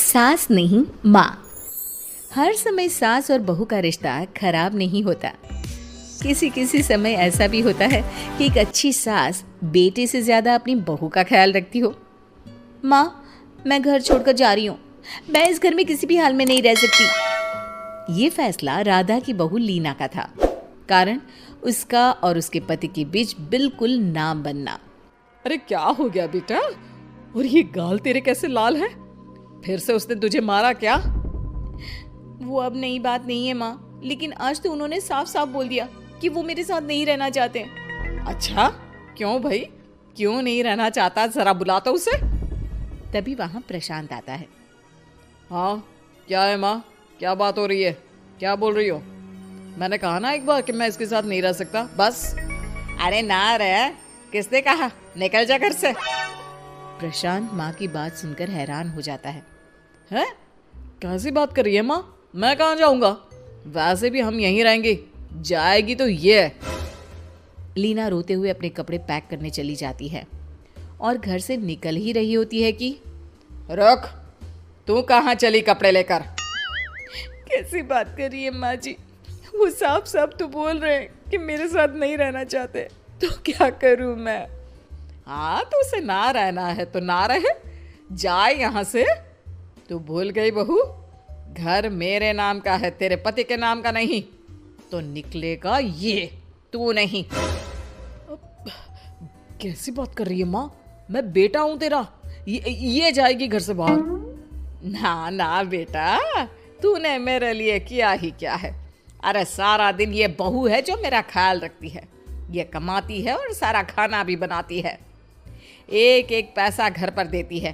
सास नहीं माँ। हर समय सास और बहू का रिश्ता खराब नहीं होता। किसी किसी समय ऐसा भी होता है कि एक अच्छी सास बेटे से ज्यादा अपनी बहू का ख्याल रखती हो। माँ, मैं घर छोड़कर जा रही हूँ, मैं इस घर में किसी भी हाल में नहीं रह सकती। ये फैसला राधा की बहू लीना का था। कारण उसका और उसके पति के बीच बिल्कुल ना बनना। अरे क्या हो गया बेटा? और ये गाल तेरे कैसे लाल है? फिर से उसने तुझे मारा क्या? वो अब नई बात नहीं है माँ, लेकिन आज तो उन्होंने साफ साफ बोल दिया कि वो मेरे साथ नहीं रहना चाहते। अच्छा, क्यों भाई? क्यों नहीं रहना चाहता? जरा बुलाता उसे। तभी वहां प्रशांत आता है। हाँ, क्या है माँ? क्या बात हो रही है? क्या बोल रही हो? मैंने कहा ना एक बार कि मैं इसके साथ नहीं रह सकता, बस। अरे ना रह, किसने कहा? निकल जा घर से। प्रशांत माँ की बात सुनकर हैरान हो जाता है। हैं? कैसी बात कर रही है माँ? मैं कहाँ जाऊंगा? वैसे भी हम यहीं रहेंगे। जाएगी तो ये। लीना रोते हुए अपने कपड़े पैक करने चली जाती है और घर से निकल ही रही होती है कि रुक, तू कहाँ चली कपड़े लेकर? कैसी बात कर रही है माँ जी? वो साफ साफ तो बोल रहे हैं कि मेरे साथ नहीं रहना चाहते, तो क्या करूं मैं? हाँ, तो उसे ना रहना है तो ना रहे, जाए यहाँ से। तू भूल गई बहू, घर मेरे नाम का है, तेरे पति के नाम का नहीं। तो निकलेगा ये, तू नहीं। कैसी बात कर रही है माँ? मैं बेटा हूं तेरा, ये जाएगी घर से बाहर। ना ना बेटा, तूने मेरे लिए किया ही क्या है? अरे सारा दिन ये बहू है जो मेरा ख्याल रखती है। ये कमाती है और सारा खाना भी बनाती है, एक एक पैसा घर पर देती है।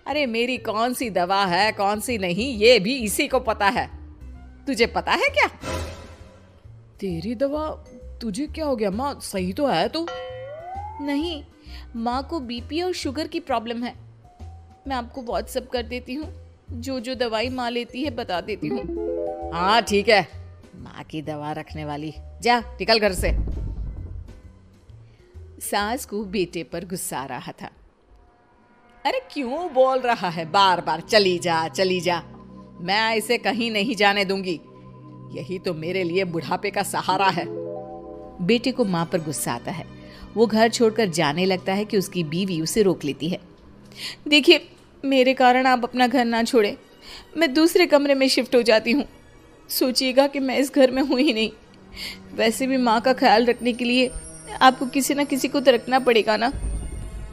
अरे मेरी कौन सी दवा है कौन सी नहीं, ये भी इसी को पता है। तुझे पता है क्या? तेरी दवा? तुझे क्या हो गया माँ? सही तो है तू? नहीं, माँ को बीपी और शुगर की प्रॉब्लम है। मैं आपको व्हाट्सएप कर देती हूँ, जो जो दवाई माँ लेती है बता देती हूँ। हाँ ठीक है, माँ की दवा रखने वाली, जा निकल घर से। सास को बेटे पर गुस्सा आ रहा था। अरे क्यों बोल रहा है बार बार चली जा चली जा? मैं इसे कहीं नहीं जाने दूंगी। यही तो मेरे लिए बुढ़ापे का सहारा है। बेटे को माँ पर गुस्सा आता है। वो घर छोड़कर जाने लगता है कि उसकी बीवी उसे रोक लेती है। देखिए, मेरे कारण आप अपना घर ना छोड़े, मैं दूसरे कमरे में शिफ्ट हो जाती हूँ। सोचिएगा कि मैं इस घर में हूँ ही नहीं। वैसे भी माँ का ख्याल रखने के लिए आपको किसी ना किसी को तो रखना पड़ेगा ना।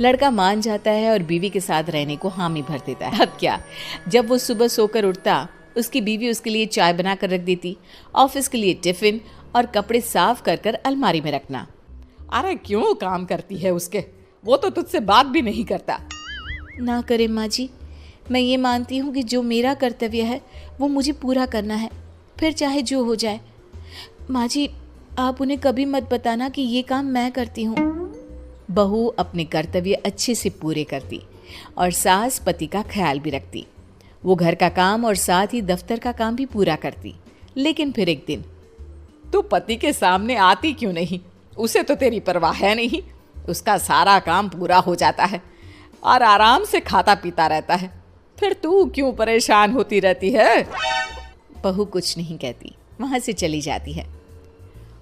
लड़का मान जाता है और बीवी के साथ रहने को हामी भर देता है। अब क्या, जब वो सुबह सोकर उठता, उसकी बीवी उसके लिए चाय बना कर रख देती, ऑफिस के लिए टिफिन और कपड़े साफ कर कर अलमारी में रखना। अरे क्यों काम करती है उसके? वो तो तुझसे बात भी नहीं करता। ना करे माँ जी, मैं ये मानती हूँ कि जो मेरा कर्तव्य है वो मुझे पूरा करना है, फिर चाहे जो हो जाए। माँ जी, आप उन्हें कभी मत बताना कि ये काम मैं करती हूँ। बहू अपने कर्तव्य अच्छे से पूरे करती और सास पति का ख्याल भी रखती। वो घर का काम और साथ ही दफ्तर का काम भी पूरा करती। लेकिन फिर एक दिन, तू पति के सामने आती क्यों नहीं? उसे तो तेरी परवाह है नहीं। उसका सारा काम पूरा हो जाता है और आराम से खाता पीता रहता है। फिर तू क्यों परेशान होती रहती है? बहू कुछ नहीं कहती, वहां से चली जाती है।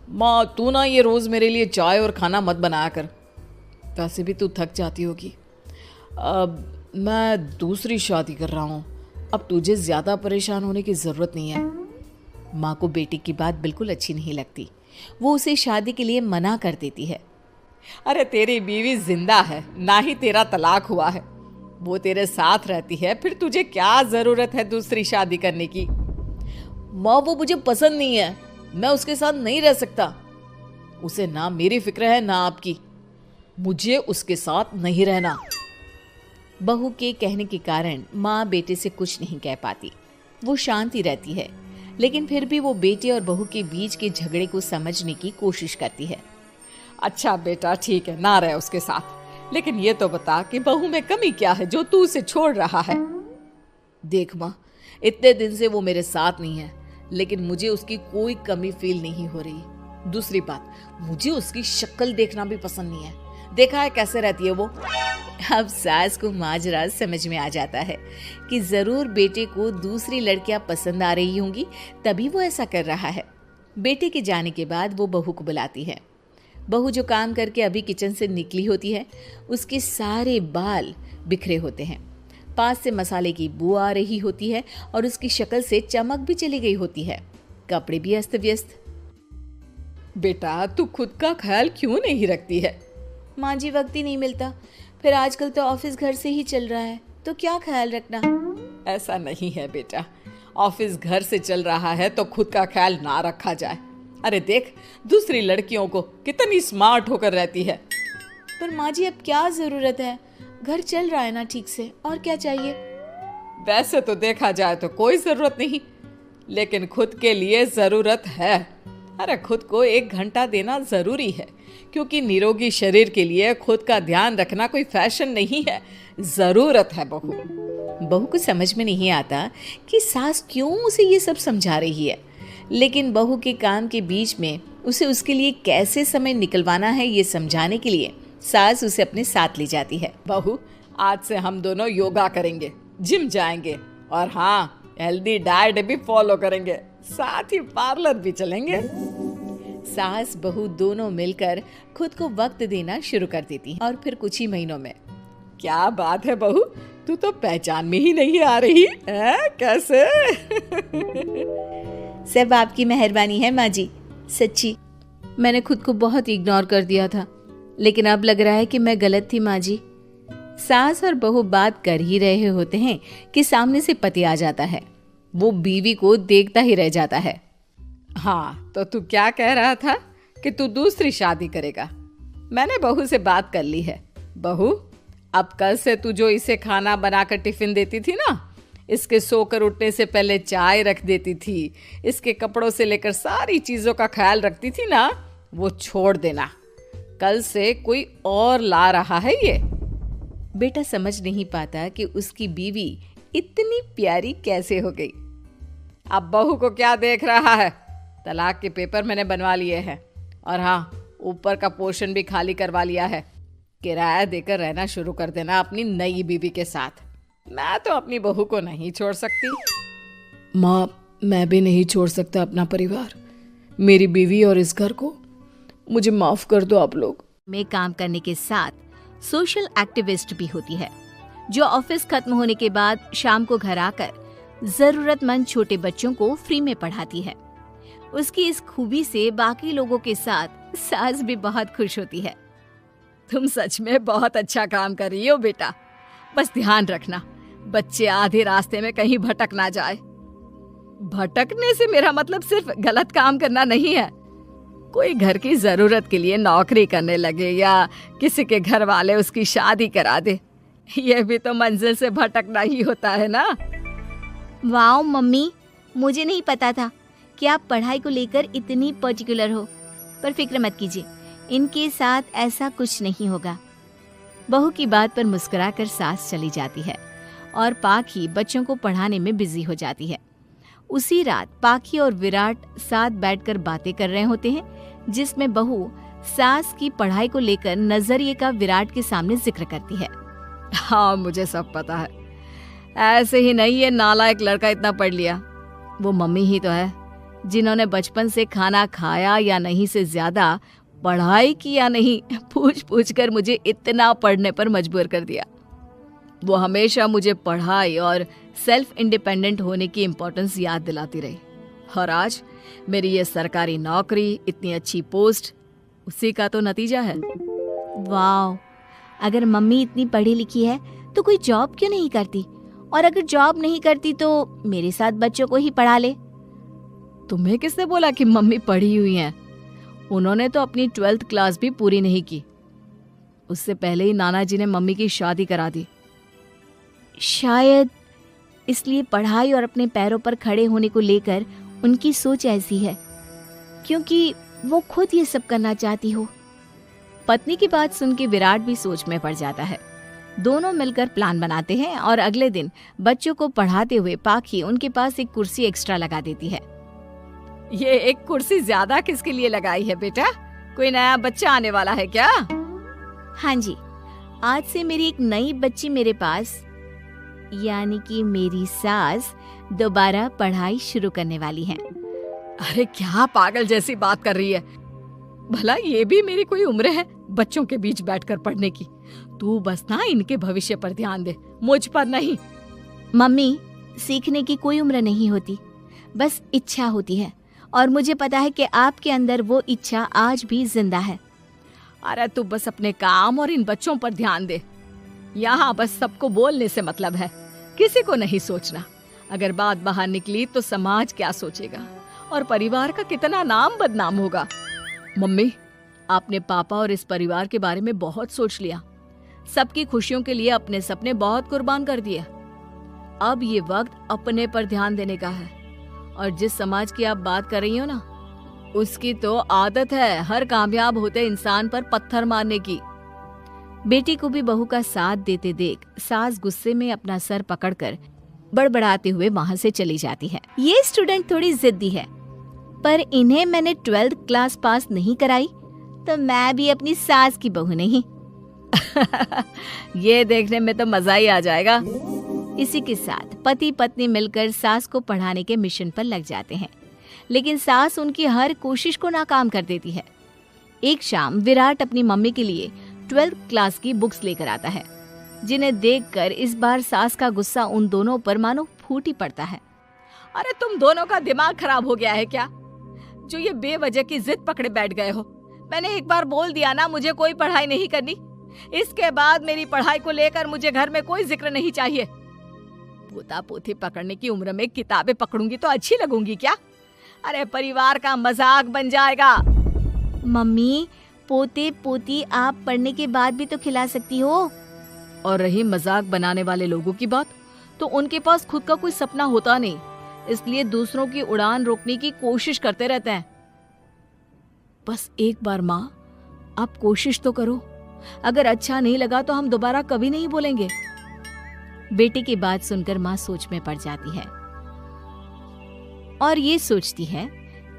माँ, तू ना ये रोज मेरे लिए चाय और खाना मत बनाया कर। वैसे भी तू थक जाती होगी। अब मैं दूसरी शादी कर रहा हूँ, अब तुझे ज्यादा परेशान होने की जरूरत नहीं है। माँ को बेटी की बात बिल्कुल अच्छी नहीं लगती। वो उसे शादी के लिए मना कर देती है। अरे तेरी बीवी जिंदा है, ना ही तेरा तलाक हुआ है। वो तेरे साथ रहती है, फिर तुझे क्या जरूरत है दूसरी शादी करने की? माँ, वो मुझे पसंद नहीं है, मैं उसके साथ नहीं रह सकता। उसे ना मेरी फिक्र है ना आपकी। मुझे उसके साथ नहीं रहना। बहू के कहने के कारण माँ बेटे से कुछ नहीं कह पाती। वो शांति रहती है, लेकिन फिर भी वो बेटे और बहू के बीच के झगड़े को समझने की कोशिश करती है। अच्छा बेटा, ठीक है, ना रहे उसके साथ, लेकिन ये तो बता कि बहू में कमी क्या है जो तू उसे छोड़ रहा है? देख माँ, इतने दिन से वो मेरे साथ नहीं है, लेकिन मुझे उसकी कोई कमी फील नहीं हो रही। दूसरी बात, मुझे उसकी शक्ल देखना भी पसंद नहीं है। देखा है कैसे रहती है वो? अब सास को माजरा समझ में आ जाता है कि जरूर बेटे को दूसरी लड़कियां पसंद आ रही होंगी, तभी वो ऐसा कर रहा है। बेटे के जाने के बाद वो बहू को बुलाती है। बहू जो काम करके अभी किचन से निकली होती है, उसके सारे बाल बिखरे होते हैं, पास से मसाले की बू आ रही होती है और उसकी शक्ल से चमक भी चली गई होती है, कपड़े भी अस्त व्यस्त। बेटा तू खुद का ख्याल क्यों नहीं रखती है? माँ जी वक्त ही नहीं मिलता, फिर आजकल तो ऑफिस घर से ही चल रहा है, तो क्या ख्याल रखना। ऐसा नहीं है बेटा, ऑफिस घर से चल रहा है तो खुद का ख्याल ना रखा जाए। अरे देख, दूसरी लड़कियों को कितनी स्मार्ट होकर रहती है। पर माँ जी अब क्या जरूरत है, घर चल रहा है ना ठीक से, और क्या चाहिए। वैसे तो देखा जाए तो कोई जरूरत नहीं, लेकिन खुद के लिए जरूरत है। अरे खुद को 1 घंटा देना जरूरी है, क्योंकि निरोगी शरीर के लिए खुद का ध्यान रखना कोई फैशन नहीं है, जरूरत है। बहू को समझ में नहीं आता कि सास क्यों उसे ये सब समझा रही है, लेकिन बहू के काम के बीच में उसे उसके लिए कैसे समय निकलवाना है ये समझाने के लिए सास उसे अपने साथ ले जाती है। बहू, आज से हम दोनों योगा करेंगे, जिम जाएंगे और हाँ, हेल्दी डाइट भी फॉलो करेंगे, साथ ही पार्लर भी चलेंगे। सास बहू दोनों मिलकर खुद को वक्त देना शुरू कर देती हैं और फिर कुछ ही महीनों में। क्या बात है बहू, तू तो पहचान में ही नहीं आ रही है, कैसे? सब आपकी मेहरबानी है माँ जी, सच्ची मैंने खुद को बहुत इग्नोर कर दिया था, लेकिन अब लग रहा है कि मैं गलत थी माँ जी। सास और बहू बात कर ही रहे होते हैं कि सामने से पति आ जाता है। वो बीवी को देखता ही रह जाता है। हाँ, तो तू क्या कह रहा था कि तू दूसरी शादी करेगा? मैंने बहू से बात कर ली है। बहू, अब कल से तू जो इसे खाना बनाकर टिफिन देती थी ना, इसके सोकर उठने से पहले चाय रख देती थी, इसके कपड़ों से लेकर सारी चीजों का ख्याल रखती थी ना, वो छोड़ देना। कल से कोई और ला रहा है ये। बेटा समझ नहीं पाता कि उसकी बीवी इतनी प्यारी कैसे हो गई। अब बहू को क्या देख रहा है? तलाक के पेपर मैंने बनवा लिए हैं और हाँ, ऊपर का पोर्शन भी खाली करवा लिया है। किराया देकर रहना शुरू कर देना अपनी नई बीवी के साथ। मैं तो अपनी बहू को नहीं छोड़ सकती। माँ, मैं भी नहीं छोड़ सकता अपना परिवार, मेरी बीवी और इस घर को। मुझे माफ कर दो आप लोग। में काम करने के साथ सोशल एक्टिविस्ट भी होती है, जो ऑफिस खत्म होने के बाद शाम को घर आकर जरूरतमंद छोटे बच्चों को फ्री में पढ़ाती है। उसकी इस खूबी से बाकी लोगों के साथ सास भी बहुत खुश होती है। तुम सच में बहुत अच्छा काम कर रही हो बेटा, बस ध्यान रखना बच्चे आधे रास्ते में कहीं भटक ना जाए। भटकने से मेरा मतलब सिर्फ गलत काम करना नहीं है। कोई घर की जरूरत के लिए नौकरी करने लगे या किसी के घर वाले उसकी शादी करा दे, यह भी तो मंजिल से भटकना ही होता है ना। वाओ मम्मी, मुझे नहीं पता था कि आप पढ़ाई को लेकर इतनी पर्टिकुलर हो, पर फिक्र मत कीजिए, इनके साथ ऐसा कुछ नहीं होगा। बहू की बात पर मुस्कुराकर सास चली जाती है और पाखी बच्चों को पढ़ाने में बिजी हो जाती है। उसी रात पाखी और विराट साथ बैठकर बातें कर रहे होते हैं, जिसमें बहू सास की पढ़ाई को लेकर नजरिए का विराट के सामने जिक्र करती है। हाँ, मुझे सब पता है, ऐसे ही नहीं ये नालायक लड़का इतना पढ़ लिया। वो मम्मी ही तो है जिन्होंने बचपन से खाना खाया या नहीं से ज्यादा पढ़ाई की या नहीं पूछ पूछ कर मुझे इतना पढ़ने पर मजबूर कर दिया। वो हमेशा मुझे पढ़ाई और सेल्फ इंडिपेंडेंट होने की इम्पोर्टेंस याद दिलाती रही, और आज मेरी ये सरकारी नौकरी, इतनी अच्छी पोस्ट, उसी का तो नतीजा है। वाह, अगर मम्मी इतनी पढ़ी लिखी है तो कोई जॉब क्यों नहीं करती, और अगर जॉब नहीं करती तो मेरे साथ बच्चों को ही पढ़ा ले। तुम्हें किसने बोला कि मम्मी पढ़ी हुई हैं? उन्होंने तो अपनी 12th क्लास भी पूरी नहीं की। उससे पहले ही नाना जी ने मम्मी की शादी करा दी। शायद इसलिए पढ़ाई और अपने पैरों पर खड़े होने को लेकर उनकी सोच ऐसी है, क्योंकि वो खुद ये सब करना चाहती हो। पत्नी की बात सुन के विराट भी सोच में पड़ जाता है। दोनों मिलकर प्लान बनाते हैं और अगले दिन बच्चों को पढ़ाते हुए पाखी उनके पास एक कुर्सी एक्स्ट्रा लगा देती है। ये एक कुर्सी ज्यादा किसके लिए लगाई है बेटा? कोई नया बच्चा आने वाला है क्या? हाँ जी, आज से मेरी एक नई बच्ची मेरे पास, यानी कि मेरी सास, दोबारा पढ़ाई शुरू करने वाली है। अरे क्या पागल जैसी बात कर रही है। भला ये भी मेरी कोई उम्र है बच्चों के बीच बैठकर पढ़ने की। तू बस ना इनके भविष्य पर ध्यान दे, मुझ पर नहीं। मम्मी, सीखने की कोई उम्र नहीं होती, बस इच्छा होती है, और मुझे पता है कि आपके अंदर वो इच्छा आज भी जिंदा है। अरे तू बस अपने काम और इन बच्चों पर ध्यान दे। यहाँ बस सबको बोलने से मतलब है, किसी को नहीं सोचना। अगर बात बाहर निकली तो समाज क्या सोचेगा और परिवार का कितना नाम बदनाम होगा। मम्मी, आपने पापा और इस परिवार के बारे में बहुत सोच लिया। सबकी खुशियों के लिए अपने सपने बहुत कुर्बान कर दिए। अब ये वक्त अपने पर ध्यान देने का है। और जिस समाज की आप बात कर रही हो ना, उसकी तो आदत है हर कामयाब होते इंसान पर पत्थर मारने की। बेटी को भी बहू का साथ देते देख सास गुस्से में अपना सर पकड़कर बड़बड़ाते हुए वहां से चली जाती है। ये स्टूडेंट थोड़ी जिद्दी है, पर इन्हें मैंने 12th क्लास पास नहीं कराई तो मैं भी अपनी सास की बहू नहीं। ये देखने में तो मजा ही आ जाएगा। इसी के साथ पति पत्नी मिलकर सास को पढ़ाने के मिशन पर लग जाते हैं, लेकिन सास उनकी हर कोशिश को नाकाम कर देती है। एक शाम विराट अपनी मम्मी के लिए 12th क्लास की बुक्स लेकर आता है, जिन्हें देखकर इस बार सास का गुस्सा उन दोनों पर मानो फूट ही पड़ता है। अरे तुम दोनों का दिमाग खराब हो गया है क्या, जो ये बेवजह की जिद पकड़े बैठ गए हो? मैंने एक बार बोल दिया ना, मुझे कोई पढ़ाई नहीं करनी। इसके बाद मेरी पढ़ाई को लेकर मुझे घर में कोई जिक्र नहीं चाहिए। पोता पोती पकड़ने की उम्र में किताबें पकड़ूंगी तो अच्छी लगूंगी क्या? अरे परिवार का मजाक बन जाएगा। मम्मी, पोते पोती आप पढ़ने के बाद भी तो खिला सकती हो। और रही मजाक बनाने वाले लोगों की बात, तो उनके पास खुद का कोई सपना होता नहीं, इसलिए दूसरों की उड़ान रोकने की कोशिश करते रहते हैं। बस एक बार माँ, आप कोशिश तो करो। अगर अच्छा नहीं लगा तो हम दोबारा कभी नहीं बोलेंगे। बेटे की बात सुनकर माँ सोच में पड़ जाती है और ये सोचती है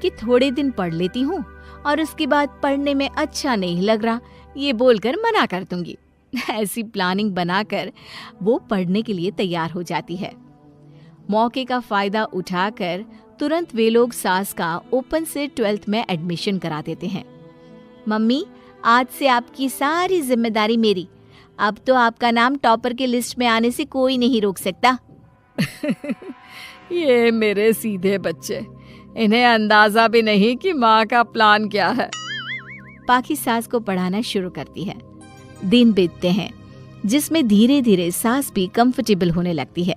कि थोड़े दिन पढ़ लेती हूँ और उसके बाद पढ़ने में अच्छा नहीं लग रहा ये बोलकर मना कर दूंगी। ऐसी प्लानिंग बनाकर वो पढ़ने के लिए तैयार हो जाती है। मौके का फायदा उठाकर तुरंत वे लोग सास का ओपन से 12th में एडमिशन करा देते हैं। मम्मी, आज से आपकी सारी जिम्मेदारी मेरी। अब तो आपका नाम टॉपर के लिस्ट में आने से कोई नहीं रोक सकता। ये मेरे सीधे बच्चे, इन्हें अंदाजा भी नहीं कि माँ का प्लान क्या है। पाखी सास को पढ़ाना शुरू करती है। दिन बीतते हैं, जिसमें धीरे धीरे सास भी कंफर्टेबल होने लगती है।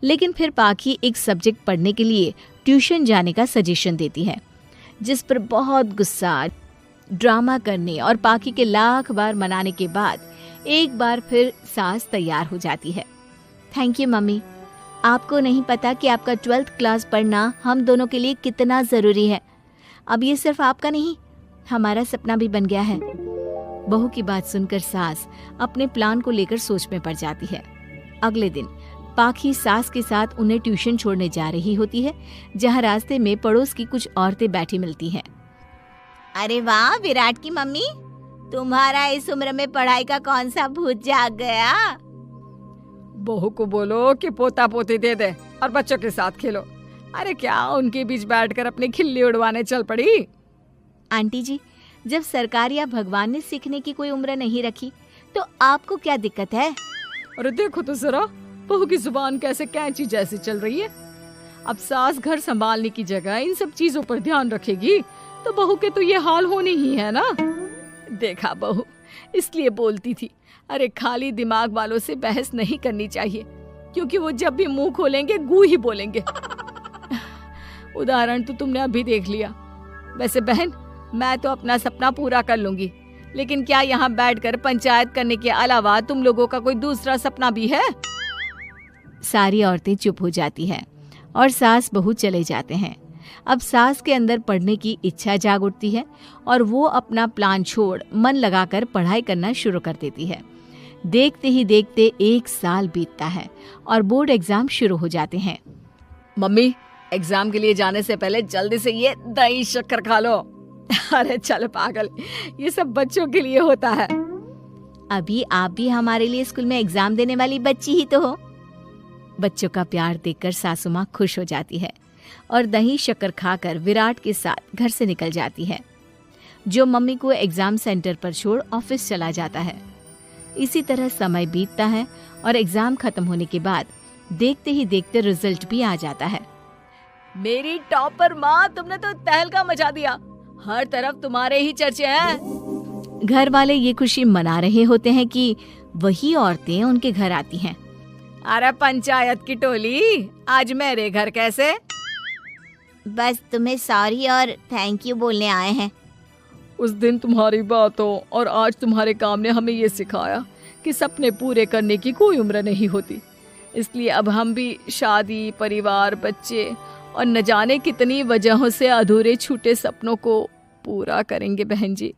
लेकिन फिर पाखी एक सब्जेक्ट पढ़ने के लिए ट्यूशन जाने का सजेशन देती है, जिस पर बहुत गुस्सा, ड्रामा करने और पाखी के लाख बार मनाने के बाद एक बार फिर सास तैयार हो जाती है। थैंक यू मम्मी, आपको नहीं पता कि आपका 12th क्लास पढ़ना हम दोनों के लिए कितना जरूरी है। अब ये सिर्फ आपका नहीं, हमारा सपना भी बन गया है। बहू की बात सुनकर सास अपने प्लान को लेकर सोच में पड़ जाती है। अगले दिन पाखी सास के साथ उन्हें ट्यूशन छोड़ने जा रही होती है, जहाँ रास्ते में पड़ोस की कुछ औरतें बैठी मिलती हैं। अरे वाह विराट की मम्मी, तुम्हारा इस उम्र में पढ़ाई का कौन सा भूत जाग गया? बहू को बोलो कि पोता पोती दे दे और बच्चों के साथ खेलो। अरे क्या उनके बीच बैठकर अपनी खिल्ली उड़वाने चल पड़ी? आंटी जी, जब सरकार या भगवान ने सीखने की कोई उम्र नहीं रखी तो आपको क्या दिक्कत है? अरे देखो तो जरा, बहू की जुबान कैसे कैंची जैसी चल रही है। अब सास घर संभालने की जगह इन सब चीजों पर ध्यान रखेगी तो बहू के तो ये हाल होने ही है ना। देखा बहू, इसलिए बोलती थी, अरे खाली दिमाग वालों से बहस नहीं करनी चाहिए, क्योंकि वो जब भी मुंह खोलेंगे गू ही बोलेंगे। उदाहरण तो तुमने अभी देख लिया। वैसे बहन, मैं तो अपना सपना पूरा कर लूंगी, लेकिन क्या यहाँ बैठकर पंचायत करने के अलावा तुम लोगों का कोई दूसरा सपना भी है? सारी औरतें चुप हो जाती हैं और सास बहू चले जाते हैं। अब सास के अंदर पढ़ने की इच्छा जाग उठती है और वो अपना प्लान छोड़ मन लगाकर पढ़ाई करना शुरू कर देती है। देखते ही देखते 1 साल बीतता है और बोर्ड एग्जाम शुरू हो जाते हैं। मम्मी, एग्जाम के लिए जाने से पहले जल्दी से ये दही शक्कर खा लो। अरे चल पागल, ये सब बच्चों के लिए होता है। अभी आप भी हमारे लिए स्कूल में एग्जाम देने वाली बच्ची ही तो हो। बच्चों का प्यार देखकर सासू माँ खुश हो जाती है और दही शक्कर खाकर विराट के साथ घर से निकल जाती है, जो मम्मी को एग्जाम सेंटर पर छोड़ ऑफिस चला जाता है। इसी तरह समय बीतता है और एग्जाम खत्म होने के बाद देखते ही देखते रिजल्ट भी आ जाता है। मेरी टॉपर माँ, तुमने तो तहलका मचा दिया, हर तरफ तुम्हारे ही चर्चे हैं। घर वाले ये खुशी मना रहे होते हैं कि वही औरतें उनके घर आती हैं। अरे पंचायत की टोली, आज मेरे घर कैसे? बस तुम्हें सॉरी और थैंक यू बोलने आए हैं। उस दिन तुम्हारी बातों और आज तुम्हारे काम ने हमें ये सिखाया कि सपने पूरे करने की कोई उम्र नहीं होती। इसलिए अब हम भी शादी, परिवार, बच्चे और न जाने कितनी वजहों से अधूरे छूटे सपनों को पूरा करेंगे बहन जी।